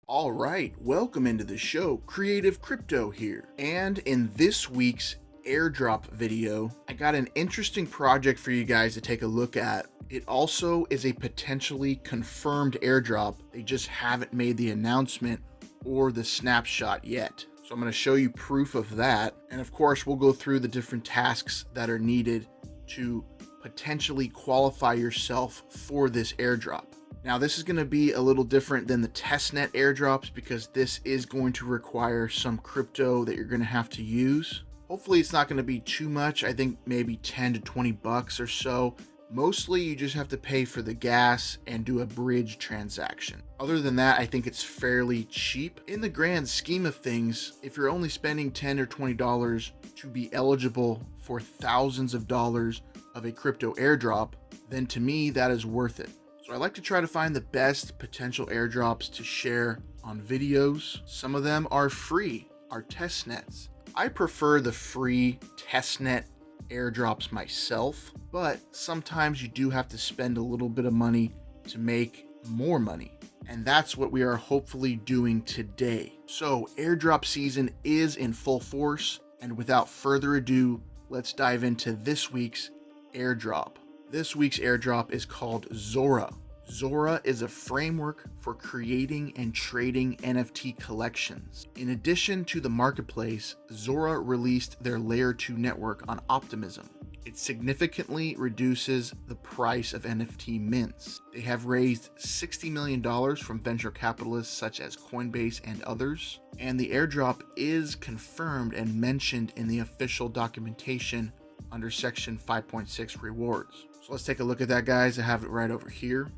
All right, welcome into the show. Creative Crypto here. And in this week's airdrop video, I got an interesting project for you guys to take a look at. It also is a potentially confirmed airdrop. They just haven't made the announcement or the snapshot yet. So I'm going to show you proof of that. And of course, we'll go through the different tasks that are needed to potentially qualify yourself for this airdrop. Now, this is going to be a little different than the testnet airdrops because this is going to require some crypto that you're going to have to use. Hopefully it's not going to be too much. I think maybe 10 to 20 bucks or so. Mostly you just have to pay for the gas and do a bridge transaction. Other than that, I think it's fairly cheap. In the grand scheme of things, if you're only spending $10 or $20 to be eligible for thousands of dollars of a crypto airdrop, then to me that is worth it. So I like to try to find the best potential airdrops to share on videos. Some of them are free, are test nets. I prefer the free testnet airdrops myself, but sometimes you do have to spend a little bit of money to make more money. And that's what we are hopefully doing today. So airdrop season is in full force. And without further ado, let's dive into this week's airdrop. This week's airdrop is called Zora. Zora is a framework for creating and trading NFT collections. In addition to the marketplace, Zora released their Layer 2 network on Optimism. It significantly reduces the price of NFT mints. They have raised $60 million from venture capitalists such as Coinbase and others, and the airdrop is confirmed and mentioned in the official documentation under section 5.6 rewards. So let's take a look at that, guys. I have it right over here.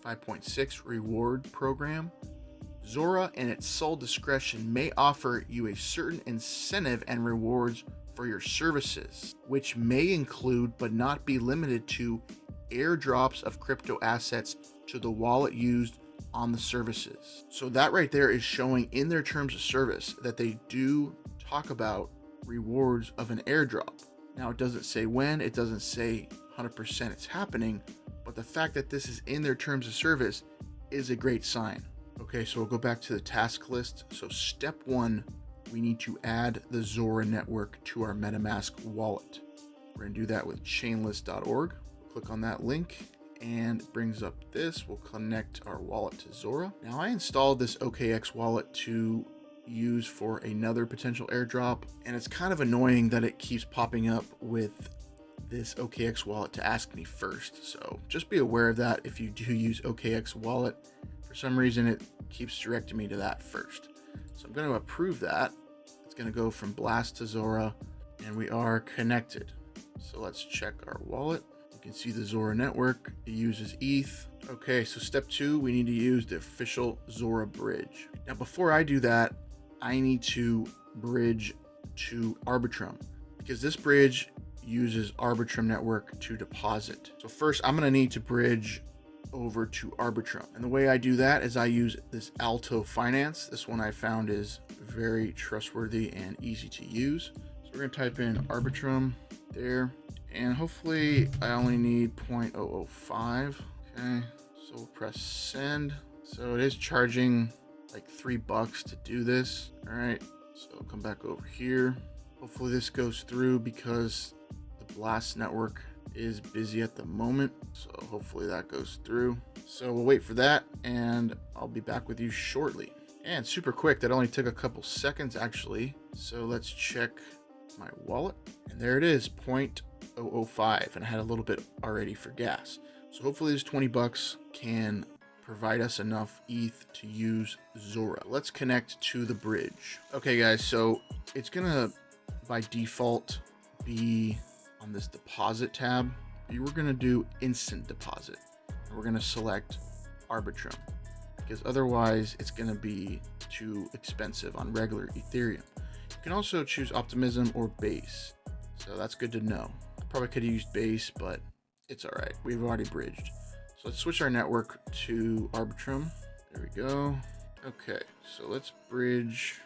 5.6 reward program. Zora, in its sole discretion, may offer you a certain incentive and rewards for your services, which may include but not be limited to airdrops of crypto assets to the wallet used on the services. So that right there is showing in their terms of service that they do talk about rewards of an airdrop. Now, it doesn't say when, it doesn't say 100% it's happening, but the fact that this is in their terms of service is a great sign. Okay, so we'll go back to the task list. So step 1, we need to add the Zora network to our MetaMask wallet. We're gonna do that with chainlist.org. Click on that link and it brings up this. We'll connect our wallet to Zora. Now, I installed this OKX wallet to use for another potential airdrop, and it's kind of annoying that it keeps popping up with this OKX wallet to ask me first. So just be aware of that. If you do use OKX wallet, for some reason it keeps directing me to that first. So I'm going to approve that. It's going to go from Blast to Zora, and we are connected. So let's check our wallet. You can see the Zora network. It uses ETH. Okay, so step 2, we need to use the official Zora bridge. Now, before I do that, I need to bridge to Arbitrum because this bridge uses Arbitrum network to deposit. So first I'm going to need to bridge over to Arbitrum. And the way I do that is I use this Alto Finance. This one I found is very trustworthy and easy to use. So we're going to type in Arbitrum there. And hopefully I only need 0.005. Okay. So we'll press send. So it is charging like $3 to do this. All right, so come back over here. Hopefully this goes through because the Blast network is busy at the moment. So hopefully that goes through. So we'll wait for that and I'll be back with you shortly. And super quick, that only took a couple seconds actually. So let's check my wallet. And there it is, 0.005. And I had a little bit already for gas. So hopefully this 20 bucks can provide us enough ETH to use Zora. Let's connect to the bridge. Okay guys, so it's gonna by default be on this deposit tab. We're gonna do instant deposit. And we're gonna select Arbitrum because otherwise it's gonna be too expensive on regular Ethereum. You can also choose Optimism or Base. So that's good to know. Probably could have used Base, but it's all right. We've already bridged. So let's switch our network to Arbitrum. There we go. Okay, so let's bridge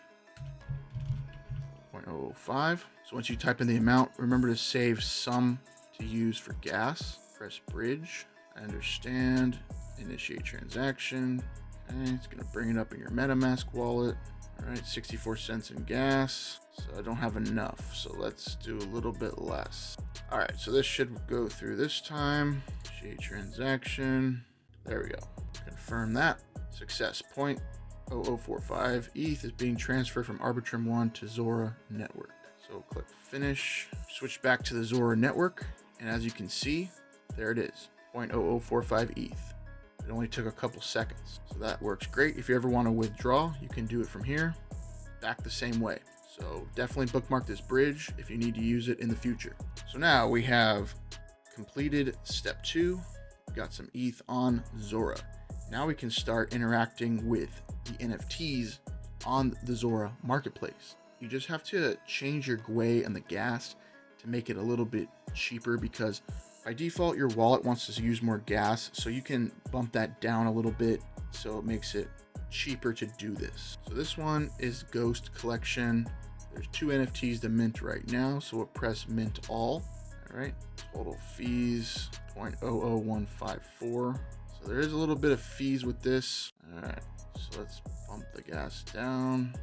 0.005. So once you type in the amount, remember to save some to use for gas. Press bridge. I understand. Initiate transaction. Okay, it's gonna bring it up in your MetaMask wallet. All right, 64 cents in gas. So I don't have enough, so let's do a little bit less. All right, so this should go through this time. Initiate transaction. There we go. Confirm that. Success. 0.0045 ETH is being transferred from Arbitrum 1 to Zora network. So click finish. Switch back to the Zora network, and as you can see, there it is. 0.0045 ETH. It only took a couple seconds, so that works great. If you ever want to withdraw, you can do it from here, back the same way. So definitely bookmark this bridge if you need to use it in the future. So now we have completed step 2. We got some ETH on Zora. Now we can start interacting with the NFTs on the Zora marketplace. You just have to change your GUI and the gas to make it a little bit cheaper, because by default your wallet wants to use more gas, so you can bump that down a little bit so it makes it cheaper to do this. So this one is Ghost Collection. There's 2 NFTs to mint right now, so we'll press mint all. All right, total fees 0.00154. So there is a little bit of fees with this. All right, so let's bump the gas down.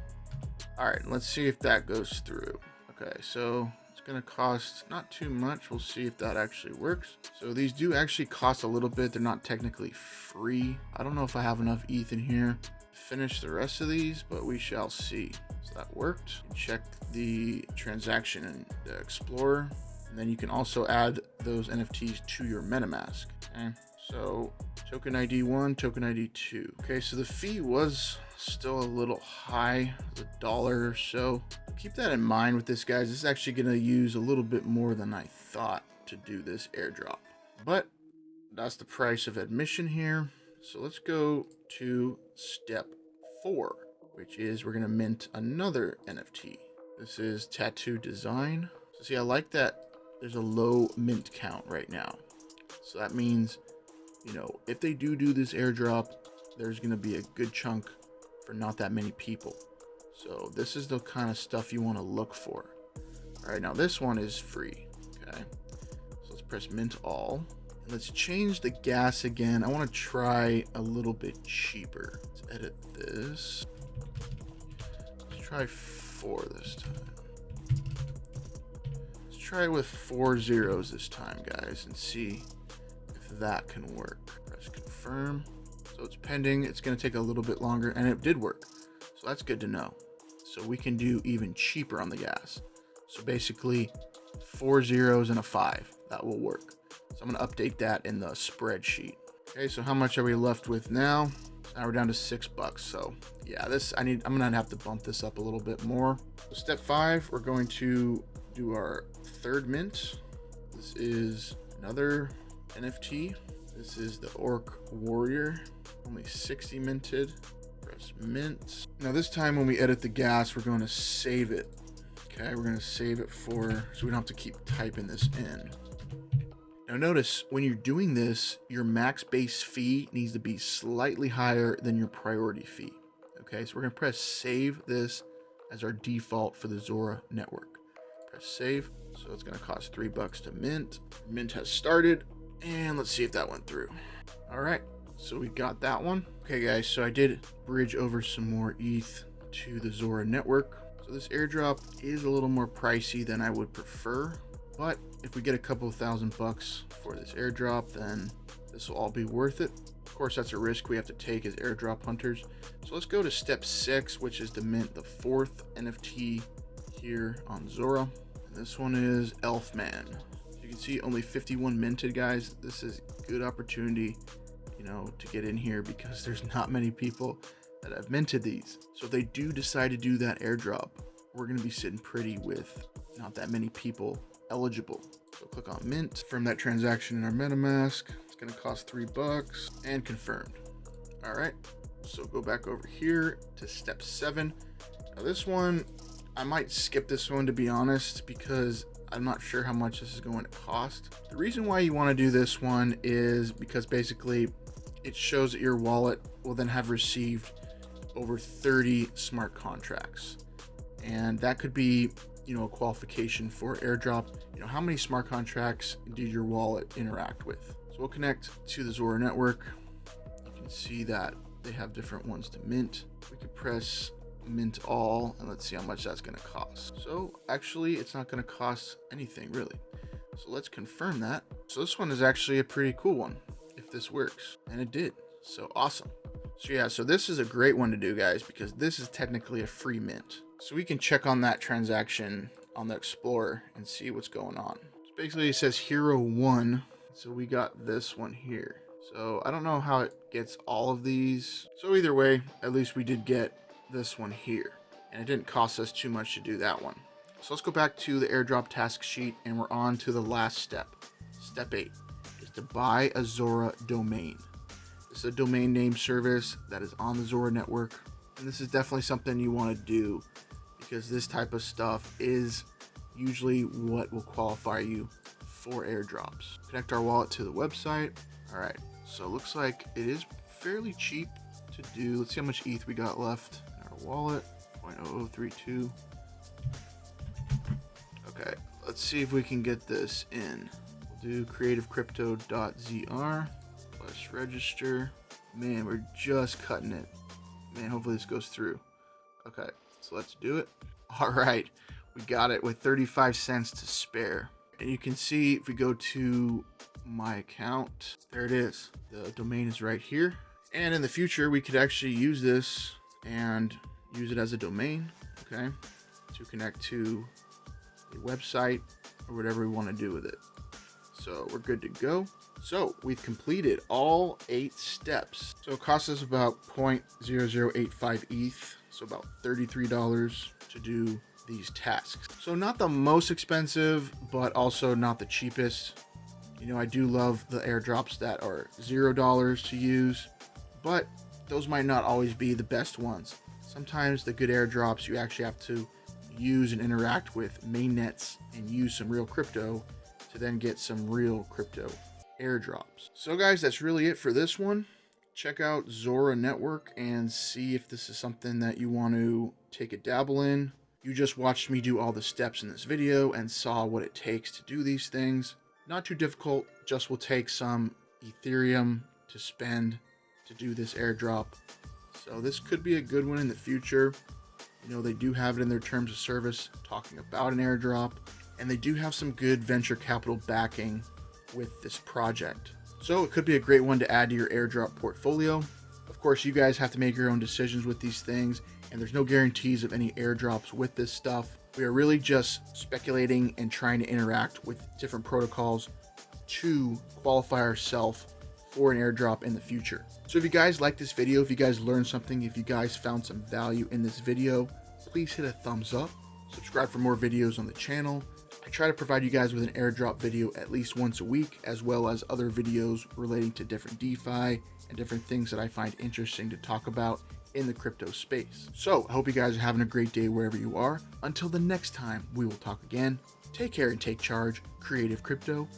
All right, let's see if that goes through. Okay, so it's gonna cost not too much. We'll see if that actually works. So these do actually cost a little bit. They're not technically free. I don't know if I have enough ETH in here to finish the rest of these, but we shall see. So that worked. Check the transaction in the Explorer, and then you can also add those NFTs to your MetaMask. Okay, so token ID 1, token ID 2. Okay, so the fee was still a little high, $1 or so. Keep that in mind with this, guys. This is actually going to use a little bit more than I thought to do this airdrop, but that's the price of admission here. So let's go to step 4, which is we're going to mint another NFT. This is Tattoo Design. So see, I like that there's a low mint count right now. So that means, you know, if they do this airdrop, there's going to be a good chunk for not that many people. So this is the kind of stuff you want to look for. All right, now this one is free. Okay, so let's press mint all. And let's change the gas again. I want to try a little bit cheaper. Let's edit this. Let's try 4 this time. Let's try with 4 zeros this time, guys, and see if that can work. Press confirm. So it's pending. It's going to take a little bit longer, and it did work. So that's good to know. So we can do even cheaper on the gas. So basically 4 zeros and a 5. That will work. So I'm going to update that in the spreadsheet. Okay, so how much are we left with now? Now we're down to $6. So yeah, I'm going to have to bump this up a little bit more. So step 5, we're going to do our third mint. This is another NFT. This is the Orc Warrior. Only 60 minted. Press mint. Now this time when we edit the gas, we're going to save it. Okay, we're going to save it so we don't have to keep typing this in. Now notice when you're doing this, your max base fee needs to be slightly higher than your priority fee. Okay, so we're going to press save this as our default for the Zora network. Press save. So it's going to cost $3 to mint. Mint has started, and let's see if that went through. All right, so we got that one. Okay guys, so I did bridge over some more ETH to the Zora network. So this airdrop is a little more pricey than I would prefer, but if we get a couple $1,000 for this airdrop, then this will all be worth it. Of course, that's a risk we have to take as airdrop hunters. So let's go to step 6, which is to mint the 4th NFT here on Zora. And this one is Elfman. You can see only 51 minted, guys. This is a good opportunity, you know, to get in here because there's not many people that have minted these. So if they do decide to do that airdrop, we're going to be sitting pretty with not that many people eligible. So click on mint from that transaction in our MetaMask. It's going to cost $3 and confirmed. All right, so go back over here to step 7. Now this one, I might skip this one to be honest, because I'm not sure how much this is going to cost. The reason why you want to do this one is because basically it shows that your wallet will then have received over 30 smart contracts. And that could be, you know, a qualification for airdrop. You know, how many smart contracts did your wallet interact with? So we'll connect to the Zora network. You can see that They have different ones to mint. We could press mint all, and let's see how much that's going to cost. So actually, it's not going to cost anything really. So let's confirm that. So this one is actually a pretty cool one, if this works. And it did. So awesome. So yeah, so this is a great one to do, guys, because this is technically a free mint. So we can check on that transaction on the Explorer and see what's going on. So basically it says Hero 1. So we got this one here. So I don't know how it gets all of these. So either way, at least we did get this one here. And it didn't cost us too much to do that one. So let's go back to the airdrop task sheet, and we're on to the last step. Step 8 is to buy a Zora domain. This is a domain name service that is on the Zora network. And this is definitely something you want to do because this type of stuff is usually what will qualify you for airdrops. Connect our wallet to the website. All right, so it looks like it is fairly cheap to do. Let's see how much ETH we got left in our wallet. 0.0032. Okay, let's see if we can get this in. We'll do creativecrypto.zr. Let's register. Man, we're just cutting it. Man, hopefully this goes through. Okay, so let's do it. All right, we got it with 35 cents to spare. And you can see if we go to my account, there it is. The domain is right here. And in the future, we could actually use this and use it as a domain, okay, to connect to a website or whatever we want to do with it. So we're good to go. So we've completed all 8 steps. So it costs us about 0.0085 ETH, so about $33 to do these tasks. So not the most expensive, but also not the cheapest. You know, I do love the airdrops that are $0 to use, but those might not always be the best ones. Sometimes the good airdrops you actually have to use and interact with mainnets and use some real crypto to then get some real crypto airdrops. So guys, that's really it for this one. Check out Zora Network and see if this is something that you want to take a dabble in. You just watched me do all the steps in this video and saw what it takes to do these things. Not too difficult, just will take some Ethereum to spend to do this airdrop. So this could be a good one in the future. You know, they do have it in their terms of service talking about an airdrop, and they do have some good venture capital backing with this project. So it could be a great one to add to your airdrop portfolio. Of course, you guys have to make your own decisions with these things, and there's no guarantees of any airdrops with this stuff. We are really just speculating and trying to interact with different protocols to qualify ourselves for an airdrop in the future. So if you guys like this video, if you guys learned something, if you guys found some value in this video, please hit a thumbs up, subscribe for more videos on the channel. I try to provide you guys with an airdrop video at least once a week, as well as other videos relating to different DeFi and different things that I find interesting to talk about in the crypto space. So I hope you guys are having a great day wherever you are. Until the next time we will talk again, take care and take charge. Creative Crypto